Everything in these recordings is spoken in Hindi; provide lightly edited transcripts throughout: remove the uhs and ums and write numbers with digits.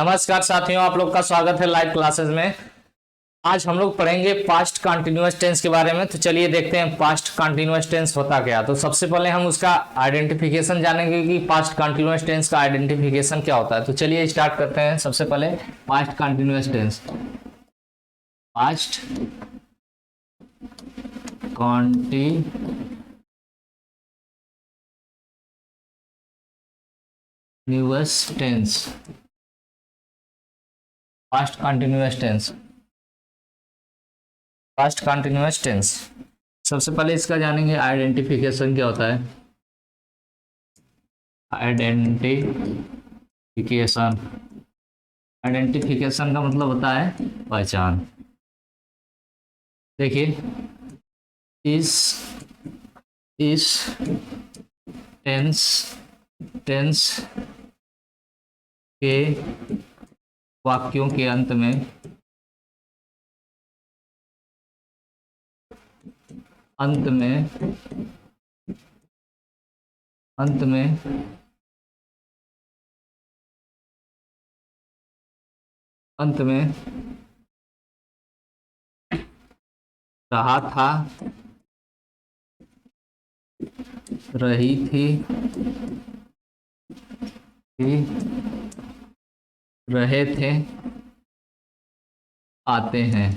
नमस्कार साथियों, आप लोग का स्वागत है लाइव क्लासेस में। आज हम लोग पढ़ेंगे पास्ट कंटिन्यूअस टेंस के बारे में। तो चलिए देखते हैं पास्ट कंटिन्यूअस टेंस होता क्या। तो सबसे पहले हम उसका आइडेंटिफिकेशन जानेंगे कि पास्ट कंटिन्यूअस टेंस का आइडेंटिफिकेशन क्या होता है। तो चलिए स्टार्ट करते हैं। सबसे पहले past continuous tense, past continuous tense, past continuous tense, past continuous tense. सबसे पहले इसका जानेंगे आइडेंटिफिकेशन क्या होता है। आइडेंटिफिकेशन, आइडेंटिफिकेशन का मतलब होता है पहचान। देखिए इस टेंस टेंस के वाक्यों के अंत में अंत में रहा था, रही थी, रहे थे, आते हैं,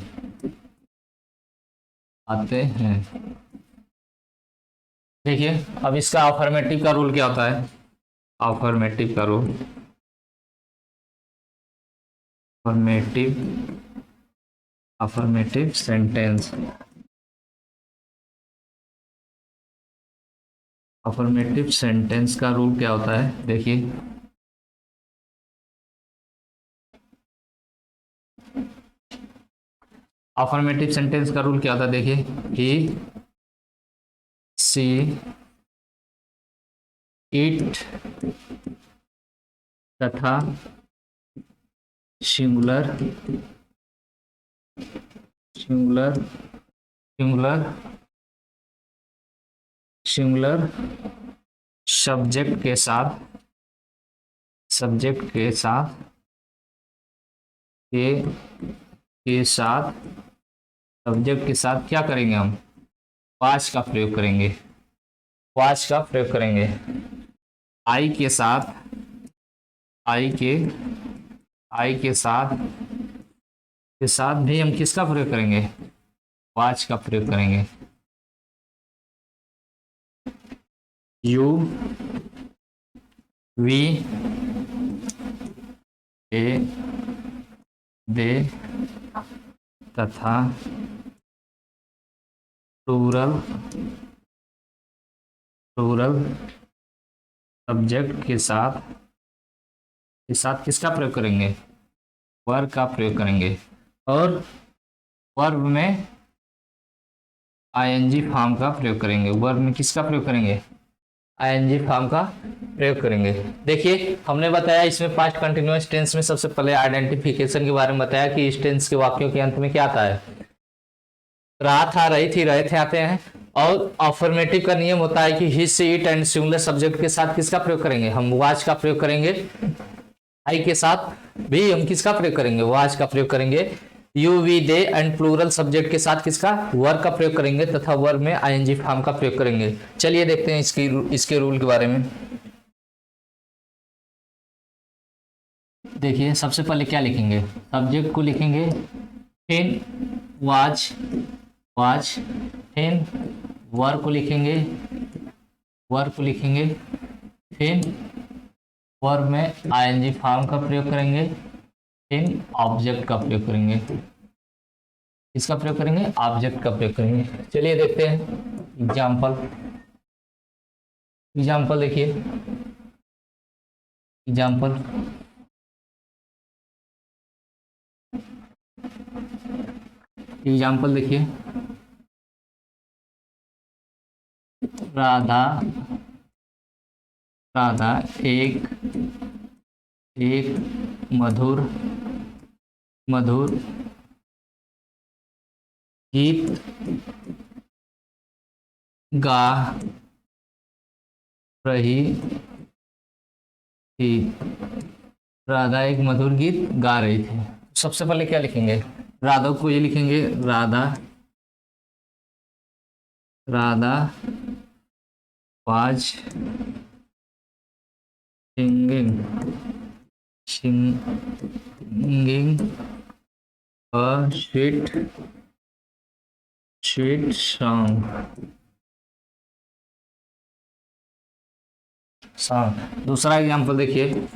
देखिए अब इसका अफर्मेटिव का रूल क्या होता है। अफर्मेटिव का rule, affirmative sentence, affirmative sentence का रूल क्या होता है। देखिए अफर्मेटिव सेंटेंस का रूल क्या होता है। देखिए ही, सी, इट तथा singular singular singular singular subject के साथ सब्जेक्ट के साथ क्या करेंगे हम, वाच का प्रयोग करेंगे, वाच का प्रयोग करेंगे। आई के साथ, आई के साथ भी हम किसका प्रयोग करेंगे, वाच का प्रयोग करेंगे। यू, वी, ए, दे तथा प्लूरल सब्जेक्ट के साथ किसका प्रयोग करेंगे, वर्ब का प्रयोग करेंगे। और वर्ब में आईएनजी फॉर्म का प्रयोग करेंगे। वर्ब में किसका प्रयोग करेंगे, आईएनजी फॉर्म का प्रयोग करेंगे। देखिए हमने बताया इसमें पास्ट कंटिन्यूअस टेंस में सबसे पहले आइडेंटिफिकेशन के बारे में बताया कि इस टेंस के वाक्यों के अंत में क्या आता है, रहा था, रही थी, रहे थे आते हैं। और अफर्मेटिव का नियम होता है कि he, she, it and singular subject के साथ किसका प्रयोग करेंगे, हम वाच का प्रयोग करेंगे। आई के साथ भी हम किसका प्रयोग करेंगे, वाच का प्रयोग करेंगे। You, we, they and plural subject के साथ किसका, वर्ब का प्रयोग करेंगे तथा वर्ब में आईएनजी फॉर्म का प्रयोग करेंगे। चलिए देखते हैं इसके रूल के बारे में। देखिए सबसे पहले क्या लिखेंगे, सब्जेक्ट को लिखेंगे, फिर वाच, फिर वर्ब को लिखेंगे, फिर वर्ब में आईएनजी फॉर्म का प्रयोग करेंगे, फिर ऑब्जेक्ट का प्रयोग करेंगे। इसका प्रयोग करेंगे, ऑब्जेक्ट का प्रयोग करेंगे। चलिए देखते हैं एग्जाम्पल देखिए एग्जाम्पल, देखिए राधा एक मधुर गीत गा रही थी। राधा एक मधुर गीत गा रही थी। सबसे पहले क्या लिखेंगे, राधा को ये लिखेंगे, Radha Radha was singing singing a sweet song. दूसरा एग्जाम्पल देखिए,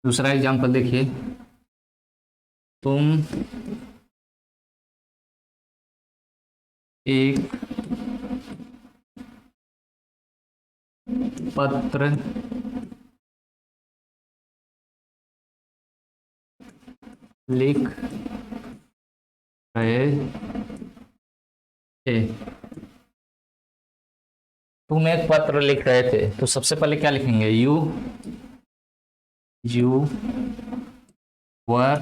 दूसरा एग्जाम्पल देखिए, तुम एक पत्र लिख रहे थे। तुम एक पत्र लिख रहे थे, तो सबसे पहले क्या लिखेंगे, you were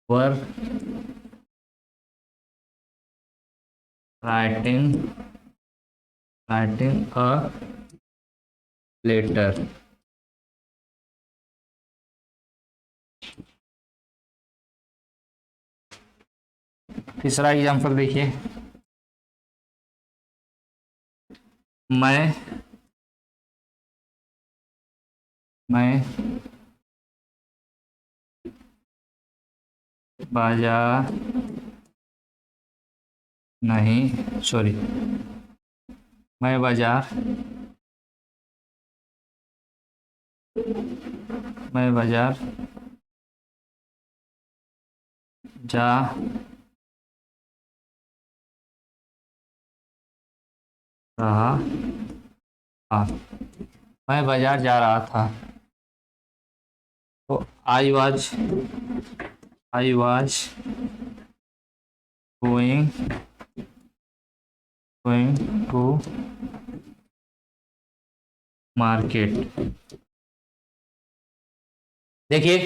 were writing a letter. तीसरा एग्जाम्पल देखिए, मैं बाजार नहीं सॉरी मैं बाजार जा रहा था। मैं बाजार जा रहा था, तो I was going to market. देखिए,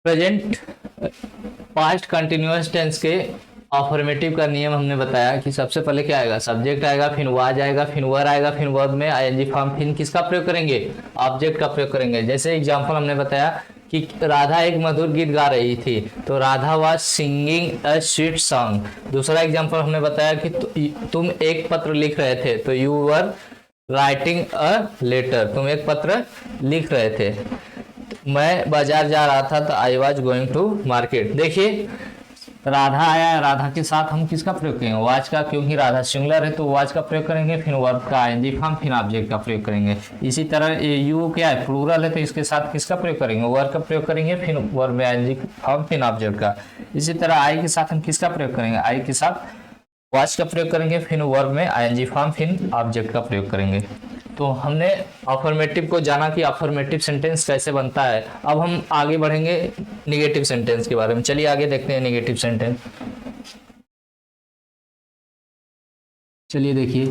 प्रेजेंट पास्ट कंटिन्यूअस टेंस के अफर्मेटिव का नियम हमने बताया कि सबसे पहले क्या आएगा, सब्जेक्ट आएगा, फिर वाज आएगा, फिर वर आएगा, फिर वर्ब में आईएनजी फॉर्म, फिर किसका प्रयोग करेंगे, ऑब्जेक्ट का प्रयोग करेंगे। जैसे एग्जांपल हमने बताया कि राधा एक मधुर गीत गा रही थी, तो Radha was singing a sweet song. दूसरा एग्जांपल हमने बताया कि तुम एक पत्र लिख रहे थे, तो you were writing a letter, तुम एक पत्र लिख रहे थे। मैं बाजार जा रहा था, तो I was going to market. देखिए, राधा आया, राधा के साथ हम किसका प्रयोग करेंगे, वाज का, क्योंकि राधा सिंगुलर है तो वाज का प्रयोग करेंगे, फिर वर्ब का आईएनजी फॉर्म, फिर ऑब्जेक्ट का प्रयोग करेंगे। इसी तरह यू क्या है, प्लूरल है, तो इसके साथ किसका प्रयोग करेंगे, वर्ब का प्रयोग करेंगे, फिर वर्ब में आईएनजी फॉर्म, फिर ऑब्जेक्ट का। इसी तरह आई के साथ हम किसका प्रयोग करेंगे, आई के साथ वाज का प्रयोग करेंगे, फिर वर्ब में आईएनजी फॉर्म, फिर ऑब्जेक्ट का प्रयोग करेंगे। तो हमने अफर्मेटिव को जाना कि अफर्मेटिव सेंटेंस कैसे बनता है। अब हम आगे बढ़ेंगे निगेटिव सेंटेंस के बारे में। चलिए आगे देखते हैं निगेटिव सेंटेंस। चलिए देखिए,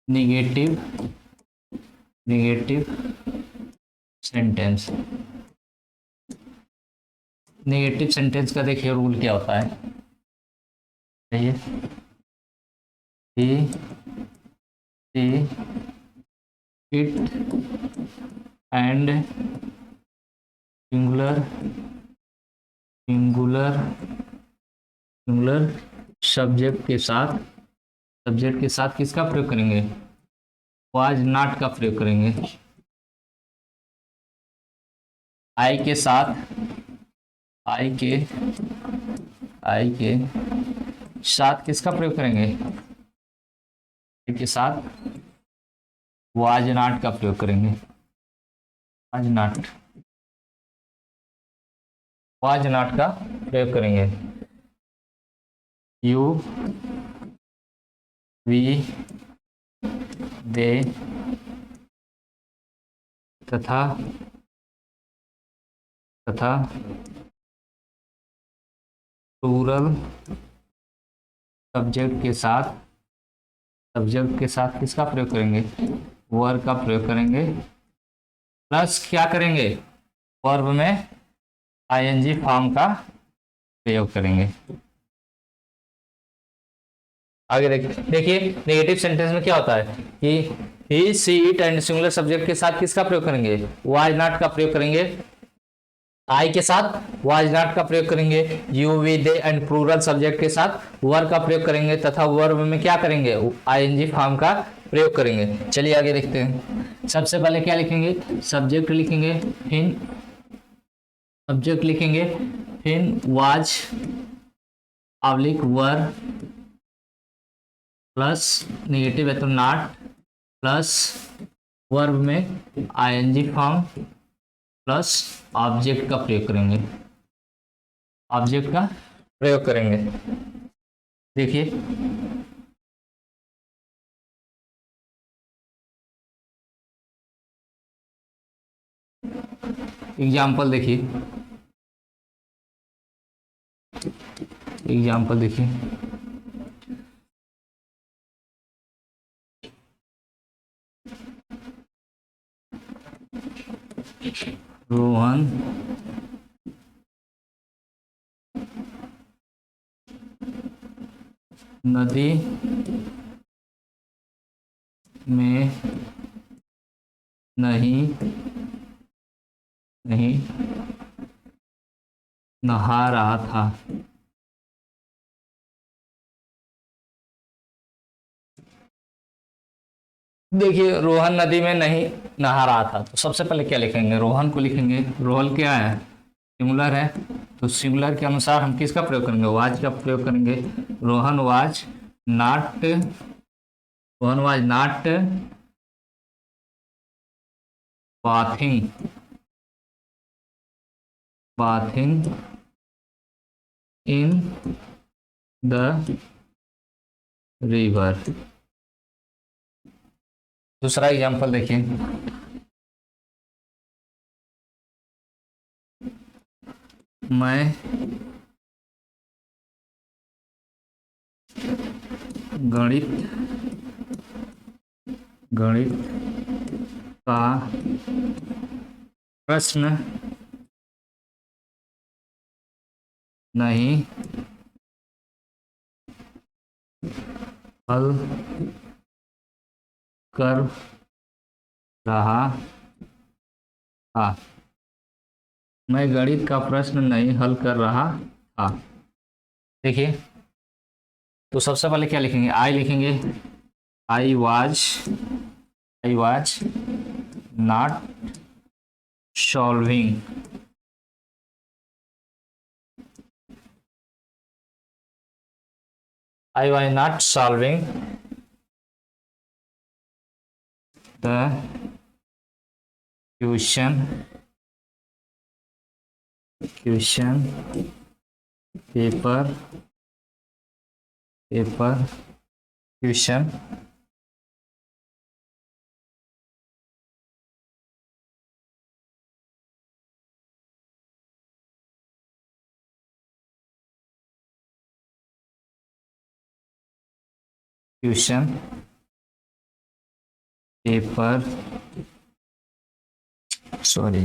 निगेटिव सेंटेंस। निगेटिव सेंटेंस का देखिए रूल क्या होता है, इट एंड सिंगुलर सब्जेक्ट के साथ किसका प्रयोग करेंगे, वाज नॉट का प्रयोग करेंगे। आई के साथ किसका प्रयोग करेंगे, आई के साथ वाज नॉट का प्रयोग करेंगे, वाज नॉट का प्रयोग करेंगे। यू वी दे तथा प्लूरल सब्जेक्ट के साथ किसका प्रयोग करेंगे, वर का प्रयोग करेंगे, प्लस क्या करेंगे, वर्ब में आईएनजी फॉर्म का प्रयोग करेंगे। आगे देखिए नेगेटिव सेंटेंस में क्या होता है कि he she it and singular subject के साथ किसका प्रयोग करेंगे, वाज नॉट का प्रयोग करेंगे। आई के साथ वाज नॉट का प्रयोग करेंगे। You we they and plural subject के साथ वर का प्रयोग करेंगे तथा वर्ब में क्या करेंगे, आईएनजी फॉर्म का प्रयोग करेंगे। चलिए आगे देखते हैं। सबसे पहले क्या लिखेंगे, सब्जेक्ट लिखेंगे, फिर सब्जेक्ट लिखेंगे, फिर was oblique were plus negative है तो नॉट प्लस वर्ब में आईएनजी फॉर्म प्लस ऑब्जेक्ट का प्रयोग करेंगे, ऑब्जेक्ट का प्रयोग करेंगे। देखिए एग्जाम्पल देखिए, एग्जाम्पल देखिए, रोहन नदी में नहीं नहा रहा था। देखिए रोहन नदी में नहीं नहा रहा था, तो सबसे पहले क्या लिखेंगे, रोहन को लिखेंगे। रोहन क्या है, सिंगुलर है, तो सिंगुलर के अनुसार हम किसका प्रयोग करेंगे, वाज का प्रयोग करेंगे। Rohan was not, Rohan was not bathing, bathing in the river. दूसरा एग्जांपल देखिए, मैं गणित का प्रश्न नहीं हल कर रहा था। मैं गणित का प्रश्न नहीं हल कर रहा था। देखिए तो सबसे पहले क्या लिखेंगे, आई लिखेंगे। आई was not solving, I was not solving the question paper question paper sorry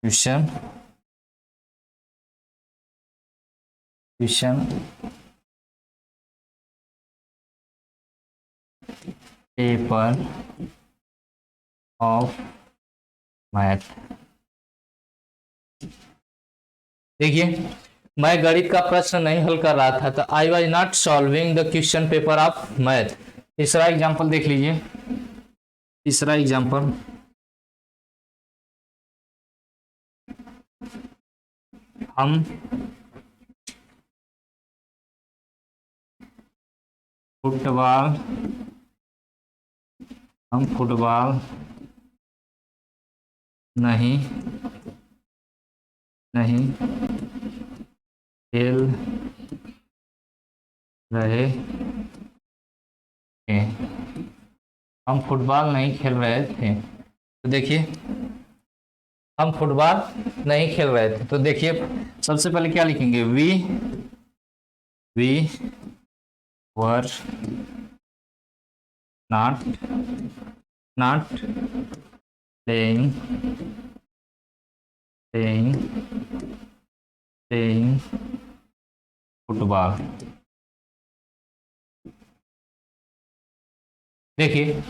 question paper of math. देखिए मैं गणित का प्रश्न नहीं हल कर रहा था, तो I was not solving the question paper of math. तीसरा एग्जांपल देख लीजिए, तीसरा एग्जांपल, हम फुटबॉल नहीं खेल रहे थे। हम फुटबॉल नहीं खेल रहे थे, तो देखिए हम फुटबॉल नहीं खेल रहे थे, तो देखिए सबसे पहले क्या लिखेंगे, we were not playing playing playing football. देखिए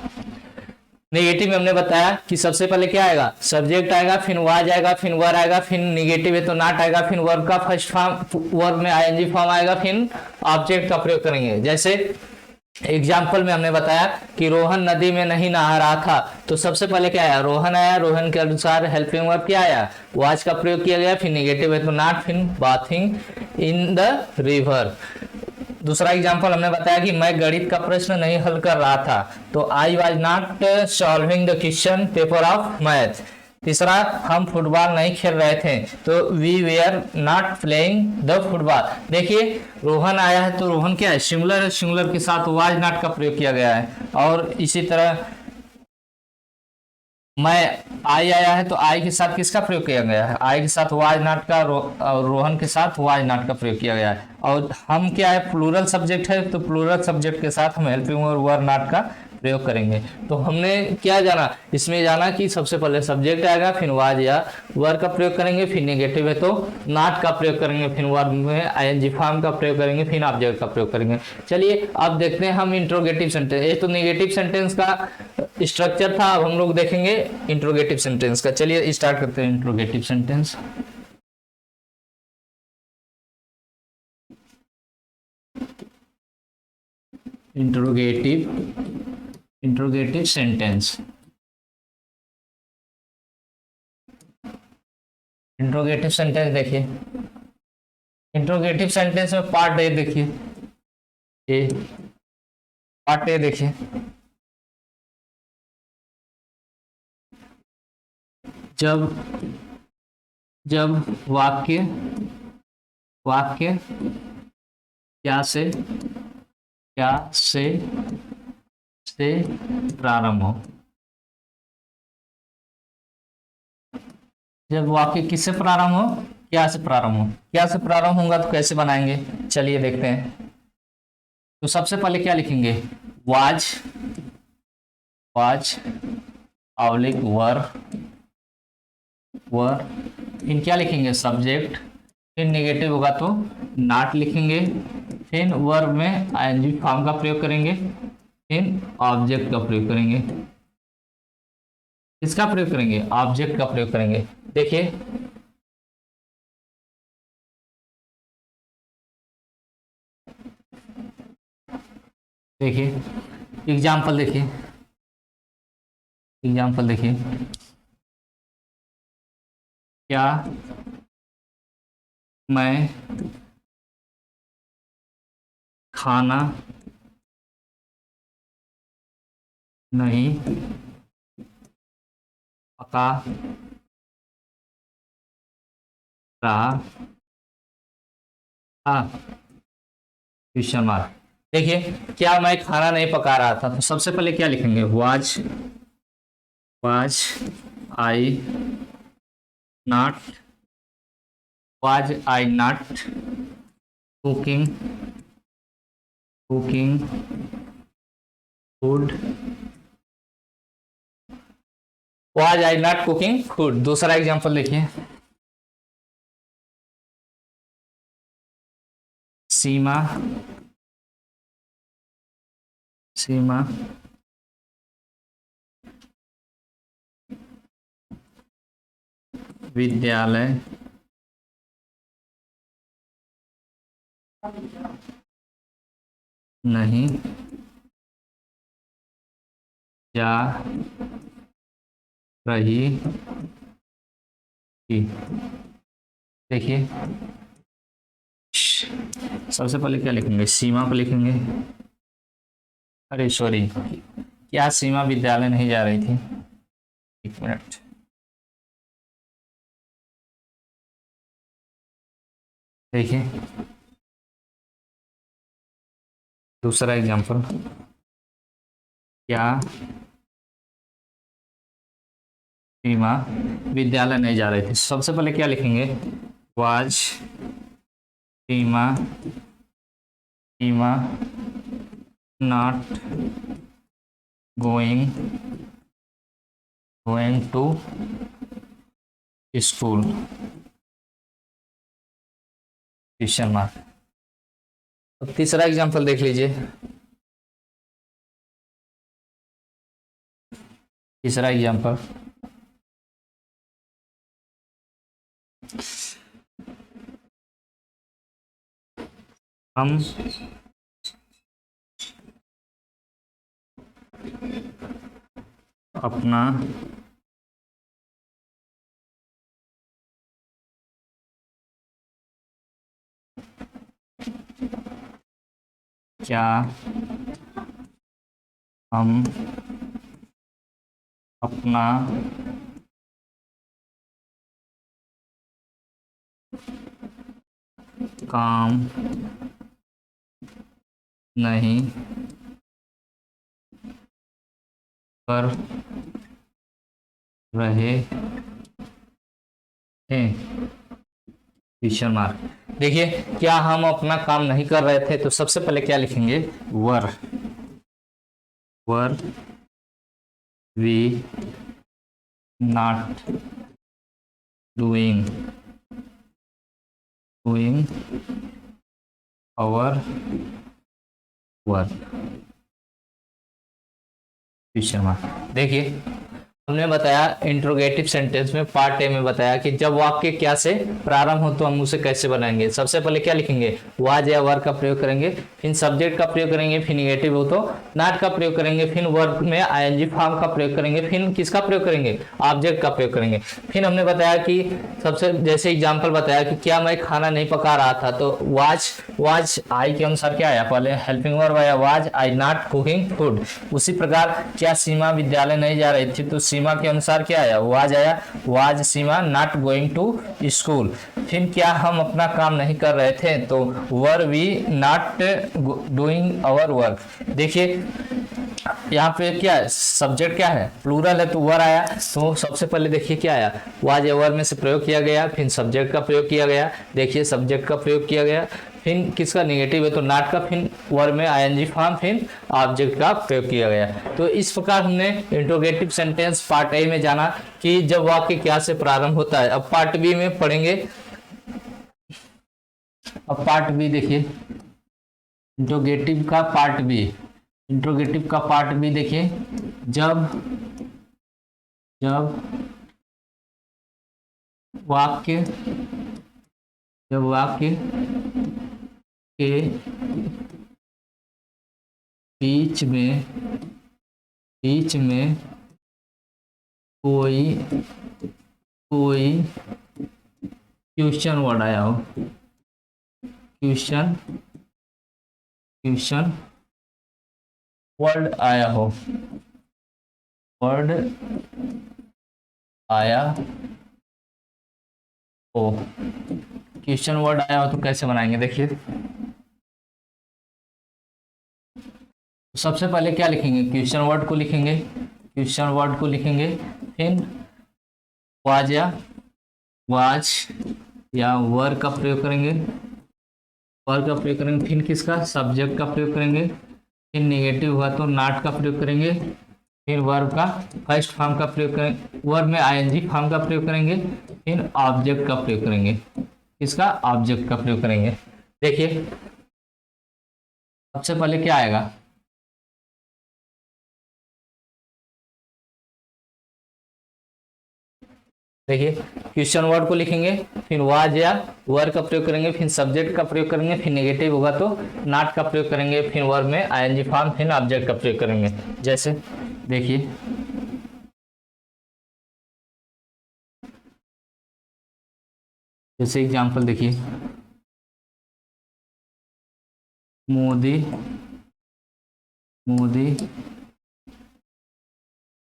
नेगेटिव में हमने बताया कि सबसे पहले क्या आएगा, सब्जेक्ट आएगा, फिर वाज आएगा, फिर वर आएगा, फिर नेगेटिव है तो नॉट आएगा, फिर वर्ब का फर्स्ट फॉर्म, वर्ब में आईएनजी फॉर्म आएगा, फिर ऑब्जेक्ट का प्रयोग करेंगे। जैसे एग्जाम्पल में हमने बताया कि रोहन नदी में नहीं नहा रहा था, तो सबसे पहले क्या आया, रोहन आया, रोहन के अनुसार हेल्पिंग वर्ब क्या आया, वाज का प्रयोग किया गया, फिर नेगेटिव है तो नॉट, फिर बाथिंग इन द रिवर। दूसरा एग्जांपल हमने बताया कि मैं गणित का प्रश्न नहीं हल कर रहा था, तो I was not solving the question paper of math. तीसरा, हम फुटबॉल नहीं खेल रहे थे, तो we were not playing the football. देखिए रोहन आया है तो रोहन क्या है, सिंगुलर है, सिंगुलर के साथ वाज नॉट का प्रयोग किया गया है। और इसी तरह मैं आई आया है तो आई के साथ किसका प्रयोग किया गया है, आई के साथ वाज नॉट का, और रोहन के साथ वाज नॉट का प्रयोग किया गया है। और हम क्या है, प्लूरल सब्जेक्ट है, तो प्लूरल सब्जेक्ट के साथ हम हेल्पिंग और वर नॉट का प्रयोग करेंगे। तो हमने क्या जाना, इसमें जाना कि सबसे पहले सब्जेक्ट आएगा, फिर वाज या वर का प्रयोग करेंगे, फिर नेगेटिव है तो नॉट का प्रयोग करेंगे, फिर वर्ब में आईएनजी फॉर्म का प्रयोग करेंगे, फिर ऑब्जेक्ट का प्रयोग करेंगे। चलिए अब देखते हैं हम इंट्रोगेटिव सेंटेंस। ये तो नेगेटिव सेंटेंस का स्ट्रक्चर था, अब हम लोग देखेंगे इंट्रोगेटिव सेंटेंस का। चलिए स्टार्ट करते हैं interrogative sentence. Interrogative sentence. Interrogative sentence देखिए, इंट्रोगेटिव सेंटेंस में पार्ट ए देखिए, ए पार्ट ए देखिए, जब जब वाक्य वाक्य क्या से प्रारंभ हो, जब वाक्य किससे प्रारंभ हो, क्या से प्रारंभ हो, क्या से प्रारंभ होगा तो कैसे बनाएंगे, चलिए देखते हैं। तो सबसे पहले क्या लिखेंगे, वाज ऑब्लिक वर फिर क्या लिखेंगे, सब्जेक्ट, फिर नेगेटिव होगा तो नॉट लिखेंगे, फिर वर्ब में आईएनजी फॉर्म का प्रयोग करेंगे, फिर ऑब्जेक्ट का प्रयोग करेंगे। किसका प्रयोग करेंगे, ऑब्जेक्ट का प्रयोग करेंगे। देखिए देखिए एग्जाम्पल देखिए, क्या मैं खाना नहीं पका रहा था, क्वेश्चन मार्क। देखिए क्या मैं खाना नहीं पका रहा था, तो सबसे पहले क्या लिखेंगे, was I not cooking food, was I not cooking food. दूसरा एग्जांपल देखिए, सीमा विद्यालय नहीं जा रही थी। देखिए सबसे पहले क्या लिखेंगे, सीमा को लिखेंगे, अरे सॉरी, क्या सीमा विद्यालय नहीं जा रही थी, एक मिनट। देखिए दूसरा एग्जांपल, क्या सीमा विद्यालय नहीं जा रही थी। सबसे पहले क्या लिखेंगे, was Seema not going going to school, question mark. अब तीसरा एग्जांपल देख लीजिए। तीसरा एग्जांपल, हम अपना क्या हम अपना काम नहीं कर रहे हैं, क्वेश्चन मार्क। देखिए, क्या हम अपना काम नहीं कर रहे थे, तो सबसे पहले क्या लिखेंगे, were we not doing our work, question mark. देखिए, हमने बताया इंट्रोगेटिव सेंटेंस में पार्ट ए में बताया कि जब वाक्य क्या से प्रारंभ हो तो हम उसे कैसे बनाएंगे। सबसे पहले क्या लिखेंगे, वाज या वर का प्रयोग करेंगे, फिर सब्जेक्ट का प्रयोग करेंगे, फिर निगेटिव हो तो नॉट का प्रयोग करेंगे, फिर वर्ब में आईएनजी फॉर्म का प्रयोग करेंगे, फिर किसका प्रयोग करेंगे, ऑब्जेक्ट का प्रयोग करेंगे। फिर हमने बताया कि सबसे जैसे एग्जाम्पल बताया कि क्या मैं खाना नहीं पका रहा था, तो वाज आई के अनुसार क्या आया, पहले हेल्पिंग वर्ब आया, was I not cooking food. उसी प्रकार क्या सीमा विद्यालय नहीं जा रही थी, तो सीमा के अनुसार क्या आया, वाज आया, was Seema not going to school. फिर क्या हम अपना काम नहीं कर रहे थे, तो were we not doing our work. देखिए यहाँ पे क्या है, सब्जेक्ट क्या है, प्लूरल है, तो वर आया। तो सबसे पहले देखिए क्या आया, वाज या वर में से प्रयोग किया गया, फिर सब्जेक्ट का प्रयोग किया गया, देखिए सब्जेक्ट का प्रयोग किया गया, फिर किसका निगेटिव है तो नॉट का, फिर वर्ब में आईएनजी फॉर्म, फिर ऑब्जेक्ट का प्रयोग किया गया। तो इस प्रकार हमने इंट्रोगेटिव सेंटेंस पार्ट ए में जाना कि जब वाक्य क्या से प्रारंभ होता है। अब पार्ट बी में पढ़ेंगे। अब पार्ट बी देखिए, इंट्रोगेटिव का पार्ट बी, इंट्रोगेटिव का पार्ट बी देखिए, जब जब वाक्य जब वाक्य के बीच में कोई क्वेश्चन वर्ड आया हो, क्वेश्चन वर्ड आया हो, वर्ड आया हो, क्वेश्चन वर्ड आया हो तो कैसे बनाएंगे, देखिए सबसे पहले क्या लिखेंगे, क्वेश्चन वर्ड को लिखेंगे, क्वेश्चन वर्ड को लिखेंगे, फिर वाज या वर का प्रयोग करेंगे, वर का प्रयोग करेंगे, फिर किसका, सब्जेक्ट का प्रयोग करेंगे, फिर नेगेटिव हुआ तो नॉट का प्रयोग करेंगे, फिर वर्ब का फर्स्ट फॉर्म का प्रयोग करेंगे, वर्ब में आईएनजी फॉर्म का प्रयोग करेंगे, फिर ऑब्जेक्ट का प्रयोग करेंगे, किसका, ऑब्जेक्ट का प्रयोग करेंगे। देखिए सबसे पहले क्या आएगा, देखिए क्वेश्चन वर्ड को लिखेंगे, फिर वाज या वर का प्रयोग करेंगे, फिर सब्जेक्ट का प्रयोग करेंगे, फिर नेगेटिव होगा तो नॉट का प्रयोग करेंगे, फिर वर्ब में आईएनजी फॉर्म, फिर ऑब्जेक्ट का प्रयोग करेंगे। जैसे देखिए जैसे एग्जांपल देखिए, मोदी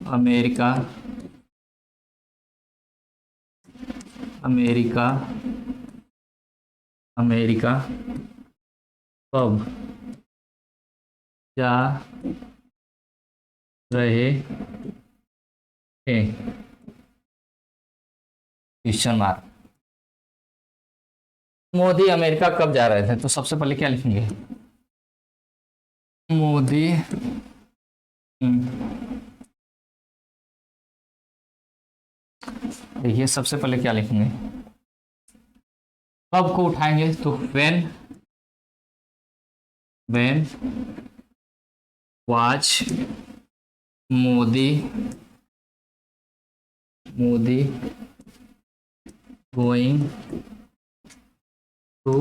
अमेरिका कब जा रहे थे, क्वेश्चन मार्क। मोदी अमेरिका कब जा रहे थे, तो सबसे पहले क्या लिखेंगे, मोदी देखिए सबसे पहले क्या लिखेंगे, कब को उठाएंगे तो when was Modi going to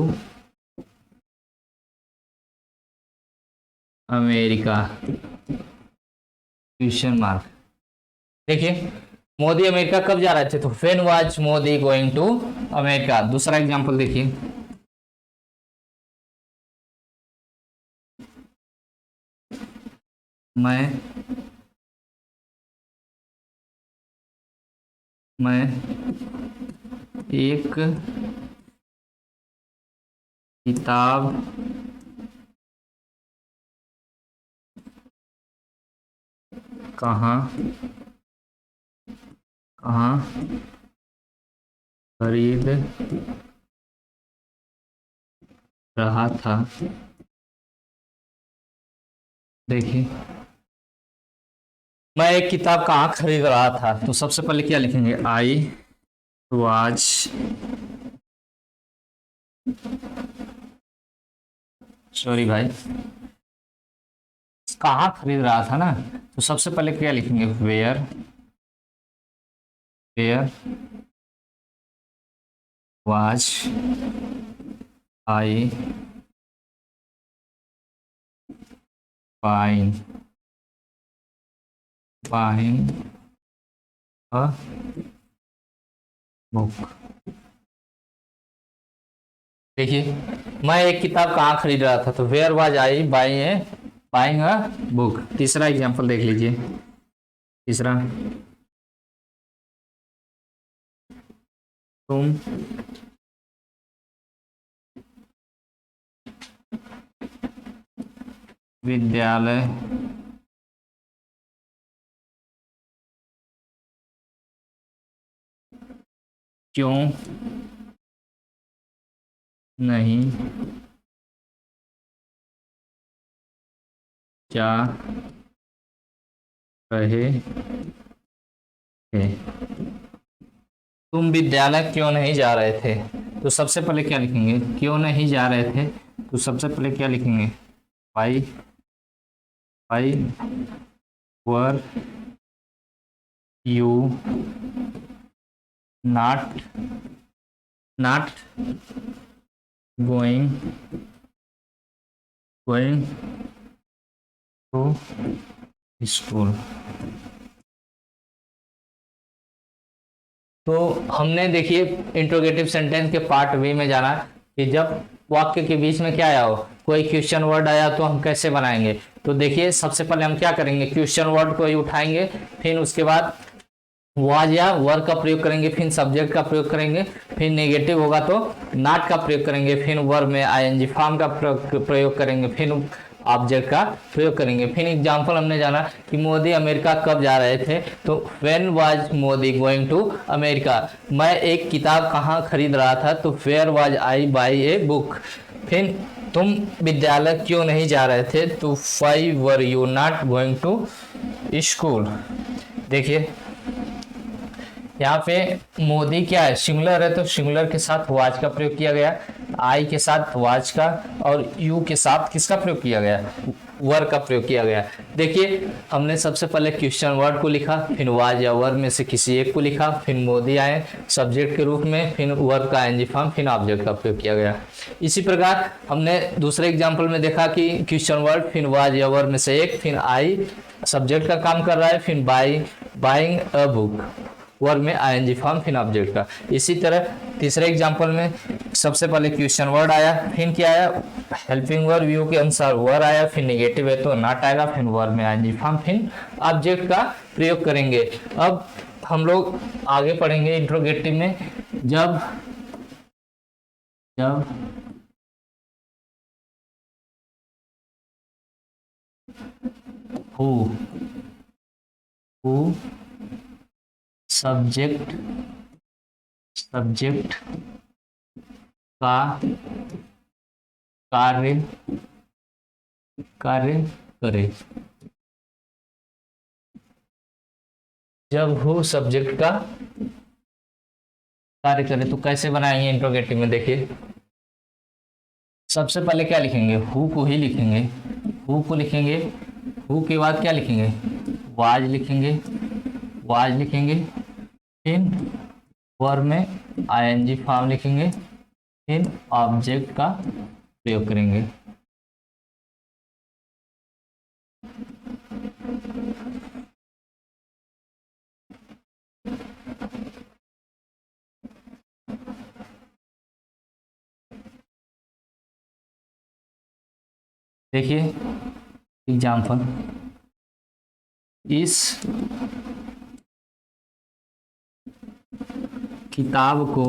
America, question mark. देखिए मोदी अमेरिका कब जा रहे थे, तो when was Modi going to America. दूसरा एग्जांपल देखिए, मैं एक किताब कहाँ खरीद रहा था। देखिए मैं एक किताब कहाँ खरीद रहा था, तो सबसे पहले क्या लिखेंगे, आई वाज, सॉरी भाई, कहाँ खरीद रहा था ना, तो सबसे पहले क्या लिखेंगे, where was I buying a book. देखिए मैं एक किताब कहाँ खरीद रहा था, तो where was I buying a book. तीसरा एग्जांपल देख लीजिए, तीसरा, तुम विद्यालय क्यों नहीं जा रहे थे, तुम विद्यालय क्यों नहीं जा रहे थे, तो सबसे पहले क्या लिखेंगे, क्यों नहीं जा रहे थे, तो सबसे पहले क्या लिखेंगे, why were you not going to school. तो हमने देखिए इंट्रोगेटिव सेंटेंस के पार्ट बी में जाना कि जब वाक्य के बीच में क्या आया हो, कोई क्वेश्चन वर्ड आया तो हम कैसे बनाएंगे। तो देखिए सबसे पहले हम क्या करेंगे, क्वेश्चन वर्ड को ही उठाएंगे, फिर उसके बाद वाज या वर का प्रयोग करेंगे, फिर सब्जेक्ट का प्रयोग करेंगे, फिर नेगेटिव होगा तो नॉट का प्रयोग करेंगे, फिर वर्ब में आईएनजी फॉर्म का प्रयोग करेंगे, फिर ऑब्जेक्ट का प्रयोग करेंगे। फिर एग्जांपल हमने जाना कि मोदी अमेरिका कब जा रहे थे, तो when was Modi going to America. मैं एक किताब कहाँ खरीद रहा था, तो where was I buy a book. फिर तुम विद्यालय क्यों नहीं जा रहे थे, तो why were you not going to school. देखिए यहाँ पे मोदी क्या है, सिंगुलर है, तो सिंगुलर के साथ वाज का प्रयोग किया गया, आई के साथ वाज का, और यू के साथ किसका प्रयोग किया गया, वर का प्रयोग किया गया। देखिए हमने सबसे पहले क्वेश्चन वर्ड को लिखा, फिर वाज या वर में से किसी एक को लिखा, फिर मोदी आए सब्जेक्ट के रूप में, फिर वर्ब का आईएनजी फॉर्म, फिर ऑब्जेक्ट का प्रयोग किया गया। इसी प्रकार हमने दूसरे एग्जाम्पल में देखा कि क्वेश्चन वर्ड, फिर वाज या वर में से एक, फिर आई सब्जेक्ट का काम कर रहा है, फिर बाइंग अ बुक, वर्ब में आईएनजी फॉर्म, फिर ऑब्जेक्ट का। इसी तरह तीसरे एग्जांपल में सबसे पहले क्वेश्चन वर्ड आया, फिर क्या आया, हेल्पिंग वर्ब व्यू के अनुसार वर आया, फिर नेगेटिव है तो नॉट आएगा, फिर वर्ब में आईएनजी फॉर्म, फिर ऑब्जेक्ट का प्रयोग करेंगे। अब हम लोग आगे पढ़ेंगे इंट्रोगेटिव में, जब हु सब्जेक्ट का कार्य करे, जब हु सब्जेक्ट का कार्य करे। तो कैसे बनाएंगे इंट्रोगेटिव में, देखिए सबसे पहले क्या लिखेंगे, हु को ही लिखेंगे, हु को लिखेंगे, हु के बाद क्या लिखेंगे, वाज लिखेंगे, वाज लिखेंगे, फिर वर्ब में आईएनजी फॉर्म लिखेंगे, फिर ऑब्जेक्ट का प्रयोग करेंगे। देखिए एग्जाम्पल, इस किताब को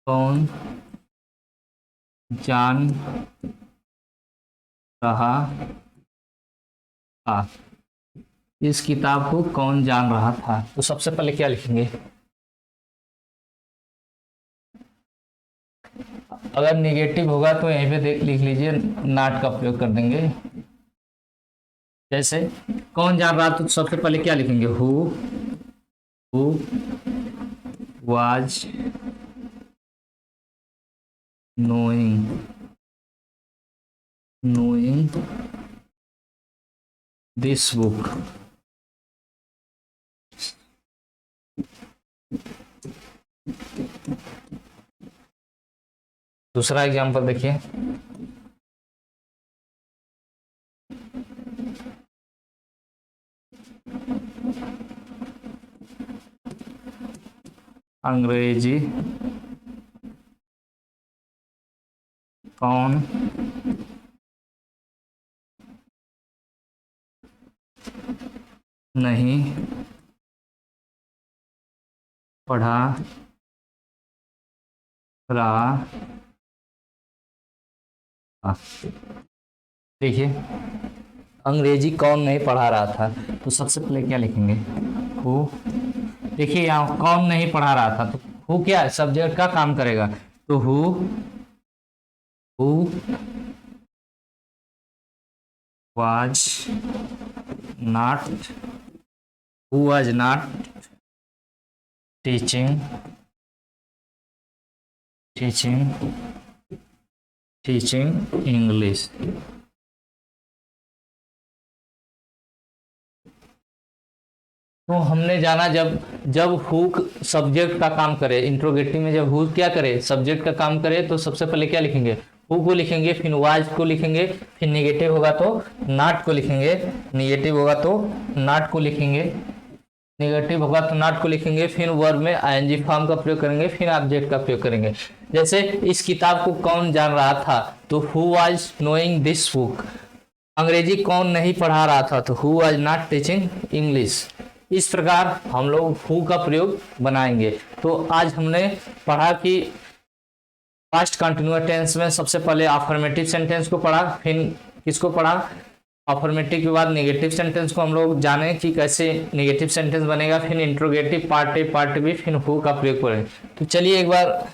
कौन जान रहा था, इस किताब को कौन जान रहा था। तो सबसे पहले क्या लिखेंगे, अगर निगेटिव होगा तो यहीं पे लिख लीजिए, नॉट का प्रयोग कर देंगे। जैसे कौन जान रहा, तो सबसे पहले क्या लिखेंगे, who was knowing this book। दूसरा एग्जांपल देखिए, अंग्रेजी कौन नहीं पढ़ा रहा। देखिए अंग्रेजी कौन नहीं पढ़ा रहा था, तो सबसे पहले क्या लिखेंगे, हु। देखिए यहाँ कौन नहीं पढ़ा रहा था, तो हु क्या है, सब्जेक्ट का काम करेगा। तो who was not teaching English. तो हमने जाना जब हु सब्जेक्ट का काम करे, इंट्रोगेटिव में जब हु क्या करे, सब्जेक्ट का काम करे, तो सबसे पहले क्या लिखेंगे, हु को लिखेंगे, फिर वाज को लिखेंगे, फिर निगेटिव होगा तो नॉट को लिखेंगे, निगेटिव होगा तो नॉट को लिखेंगे, निगेटिव होगा तो नॉट को लिखेंगे, फिर वर्ब में आईएनजी फॉर्म का प्रयोग करेंगे, फिर ऑब्जेक्ट का प्रयोग करेंगे। जैसे इस किताब को कौन जान रहा था, तो who was knowing this book. अंग्रेजी कौन नहीं पढ़ा रहा था, तो who was not teaching English. इस प्रकार हम लोग हु का प्रयोग बनाएंगे। तो आज हमने पढ़ा कि पास्ट कंटिन्यूअस टेंस में सबसे पहले अफर्मेटिव सेंटेंस को पढ़ा, फिर किसको पढ़ा, अफर्मेटिव के बाद नेगेटिव सेंटेंस को हम लोग जाने कि कैसे नेगेटिव सेंटेंस बनेगा, फिर interrogative part A part B, फिर हु का प्रयोग करें। तो चलिए एक बार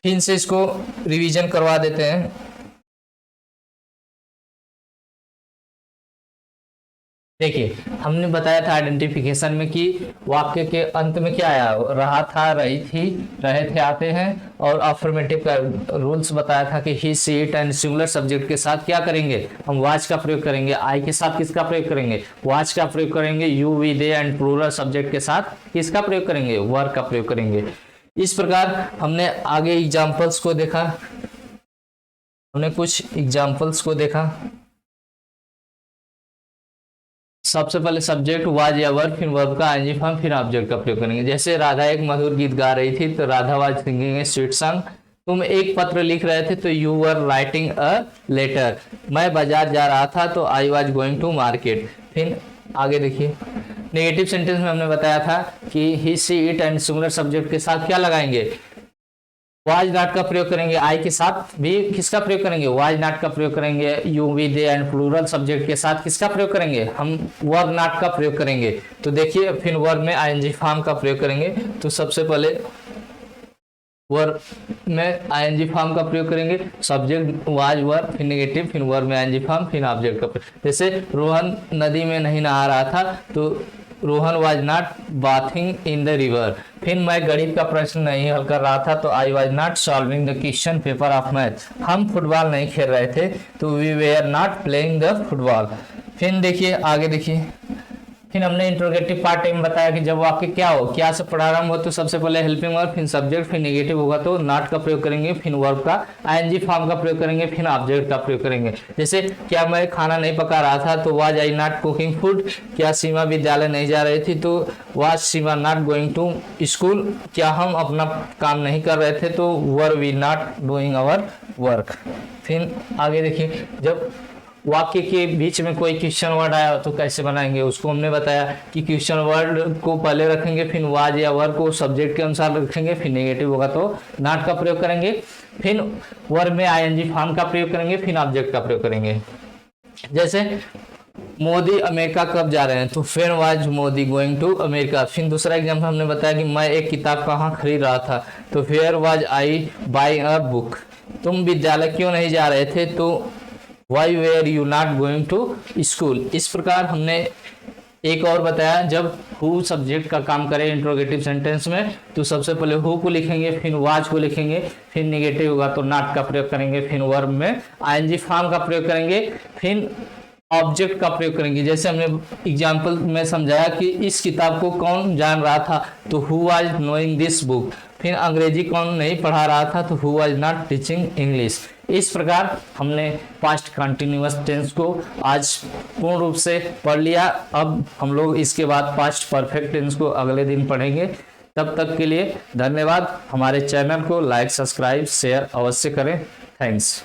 फिर से इसको रिवीजन करवा देते हैं। देखिए हमने बताया था आइडेंटिफिकेशन में कि वाक्य के अंत में क्या आया, रहा था, रही थी, रहे थे आते हैं, और अफर्मेटिव का रूल्स बताया था कि he she it and singular subject के साथ क्या करेंगे, हम वाज का प्रयोग करेंगे। आई के साथ किसका प्रयोग करेंगे, वाज का प्रयोग करेंगे। You we they and plural subject के साथ किसका प्रयोग करेंगे, वर का प्रयोग करेंगे। इस प्रकार हमने आगे एग्जाम्पल्स को देखा, हमने कुछ एग्जाम्पल्स को देखा। सबसे पहले सब्जेक्ट वाज या वर्ब, फिर वर्ब का आईएनजी फॉर्म, फिर ऑब्जेक्ट का प्रयोग करेंगे। जैसे राधा एक मधुर गीत गा रही थी, तो Radha was singing a sweet song. तुम एक पत्र लिख रहे थे, तो you were writing a letter. मैं बाजार जा रहा था, तो I was going to market. फिर आगे देखिए, नेगेटिव सेंटेंस में हमने बताया था कि he she it and singular subject के साथ क्या लगाएंगे, वाज नॉट का प्रयोग करेंगे। आई के साथ भी किसका प्रयोग करेंगे, वाज नॉट का प्रयोग करेंगे। You we they and plural subject के साथ किसका प्रयोग करेंगे, हम वर नॉट का प्रयोग करेंगे। तो देखिए फिर वर्ब में आईएनजी फॉर्म का प्रयोग करेंगे। तो सबसे पहले वर्ब में आईएनजी फॉर्म का प्रयोग करेंगे, सब्जेक्ट वाज वर्ब, फिर नेगेटिव, फिर वर्ब में आईएनजी फॉर्म, फिर ऑब्जेक्ट का प्रयोग। जैसे रोहन नदी में नहीं नहा रहा था तो Rohan was not bathing in the river. फिर मैं गणित का प्रश्न नहीं हल कर रहा था तो I was not solving the question paper of math. हम फुटबॉल नहीं खेल रहे थे तो we were not playing the football. फिर देखिए आगे देखिए, फिर हमने इंट्रोगेटिव पार्ट में बताया कि जब वाक्य क्या हो, क्या से प्रारंभ हो तो सबसे पहले हेल्पिंग वर्ब, फिर सब्जेक्ट, फिर नेगेटिव होगा तो नॉट का प्रयोग करेंगे, फिर वर्ब का आईएनजी फॉर्म का प्रयोग करेंगे, फिर ऑब्जेक्ट का प्रयोग करेंगे। जैसे क्या मैं खाना नहीं पका रहा था तो was I not cooking food. क्या सीमा विद्यालय नहीं जा रही थी तो was Seema not going to school. क्या हम अपना काम नहीं कर रहे थे तो were we not doing our work. फिर आगे देखिए, जब वाक्य के बीच में कोई क्वेश्चन वर्ड आया तो कैसे बनाएंगे, उसको हमने बताया कि क्वेश्चन वर्ड को पहले रखेंगे, फिर वाज या वर्ब को सब्जेक्ट के अनुसार रखेंगे, फिर नेगेटिव होगा तो नॉट का प्रयोग करेंगे, फिर वर्ब में आईएनजी फॉर्म का प्रयोग करेंगे, फिर ऑब्जेक्ट का प्रयोग करेंगे। जैसे मोदी अमेरिका कब जा रहे हैं तो फिर was Modi going to America. फिर दूसरा एग्जाम्पल हमने बताया कि मैं एक किताब कहाँ खरीद रहा था तो फिर was I buying a book. तुम विद्यालय क्यों नहीं जा रहे थे तो why were you not going to school. इस प्रकार हमने एक और बताया, जब हु सब्जेक्ट का काम करे इंट्रोगेटिव सेंटेंस में तो सबसे पहले हु को लिखेंगे, फिर वाज को लिखेंगे, फिर नेगेटिव होगा तो नॉट का प्रयोग करेंगे, फिर वर्ब में आईएनजी फॉर्म का प्रयोग करेंगे, फिर ऑब्जेक्ट का प्रयोग करेंगे। जैसे हमने एग्जाम्पल में समझाया कि इस किताब को कौन जान रहा था तो who was knowing this book. फिर अंग्रेजी कौन नहीं पढ़ा रहा था तो who was not teaching English. इस प्रकार हमने पास्ट कंटिन्यूअस टेंस को आज पूर्ण रूप से पढ़ लिया। अब हम लोग इसके बाद पास्ट परफेक्ट टेंस को अगले दिन पढ़ेंगे। तब तक के लिए धन्यवाद। हमारे चैनल को लाइक, सब्सक्राइब, शेयर अवश्य करें। थैंक्स।